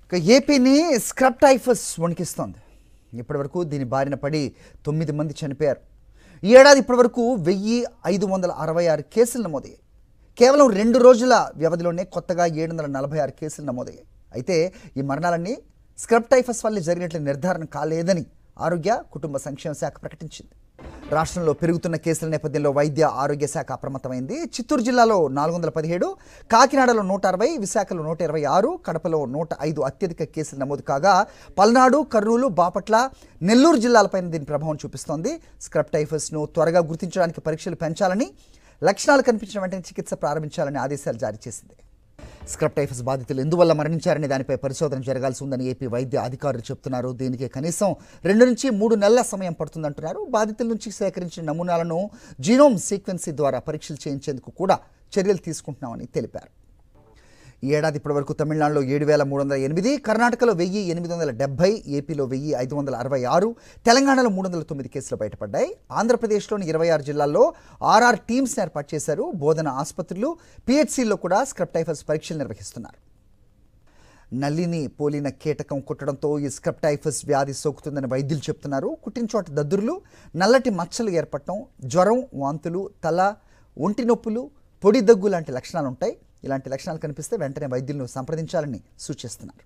ఇక ఏపీని scrub typhus వణికిస్తోంది. ఇప్పటివరకు దీని బారిన పడి 9 మంది చనిపోయారు. ఈ ఏడాది ఇప్పటివరకు 1566 కేసులు నమోదయ్యాయి. కేవలం 2 రోజుల వ్యవధిలోనే కొత్తగా 746 కేసులు నమోదయ్యాయి. అయితే ఈ మరణాలన్నీ స్క్రబ్ టైఫస్ వల్ల జరిగినట్లు నిర్ధారణ కాలేదని ఆరోగ్య కుటుంబ సంక్షేమ శాఖ ప్రకటించింది. రాష్ట్రంలో పెరుగుతున్న కేసుల నేపథ్యంలో వైద్య ఆరోగ్య శాఖ అప్రమత్తమైంది. చిత్తూరు జిల్లాలో 417, కాకినాడలో 160, విశాఖలో 126, కడపలో 105 అత్యధిక కేసులు నమోదు కాగా పల్నాడు, కర్నూలు, బాపట్ల, నెల్లూరు జిల్లాలపైన దీని ప్రభావం చూపిస్తోంది. స్క్రబ్ టైఫస్ను త్వరగా గుర్తించడానికి పరీక్షలు పెంచాలని, లక్షణాలు కనిపించిన వెంటనే చికిత్స ప్రారంభించాలని ఆదేశాలు జారీ చేసింది. స్క్రబ్ టైఫస్ బాధితులు ఎందువల్ల మరణించారనే దానిపై పరిశోధన జరగాల్సి ఉందని ఏపీ వైద్య అధికారులు చెబుతున్నారు. దీనికి కనీసం 2 నుంచి 3 నెలల సమయం పడుతుందంటున్నారు. బాధితుల నుంచి సేకరించిన నమూనాలను జీనోమ్ సీక్వెన్సీ ద్వారా పరీక్షలు చేయించేందుకు కూడా చర్యలు తీసుకుంటున్నామని తెలిపారు. ఈ ఏడాది ఇప్పటివరకు తమిళనాడులో 7308, కర్ణాటకలో 1870, ఏపీలో 1566, తెలంగాణలో 309 కేసులు బయటపడ్డాయి. ఆంధ్రప్రదేశ్లోని 26 జిల్లాల్లో ఆర్ఆర్ టీమ్స్ని ఏర్పాటు చేశారు. బోధన ఆసుపత్రులు, పిహెచ్సిల్లో కూడా స్క్రబ్ టైఫస్ పరీక్షలు నిర్వహిస్తున్నారు. నల్లిని పోలిన కీటకం కుట్టడంతో ఈ స్క్రబ్ టైఫస్ వ్యాధి సోకుతుందని వైద్యులు చెప్తున్నారు. కుట్టిన చోట దద్దుర్లు, నల్లటి మచ్చలు ఏర్పడటం, జ్వరం, వాంతులు, తల, ఒంటి నొప్పులు, పొడి దగ్గు లాంటి లక్షణాలు ఉంటాయి. ఇలాంటి లక్షణాలు కనిపిస్తే వెంటనే వైద్యులను సంప్రదించాలని సూచిస్తున్నారు.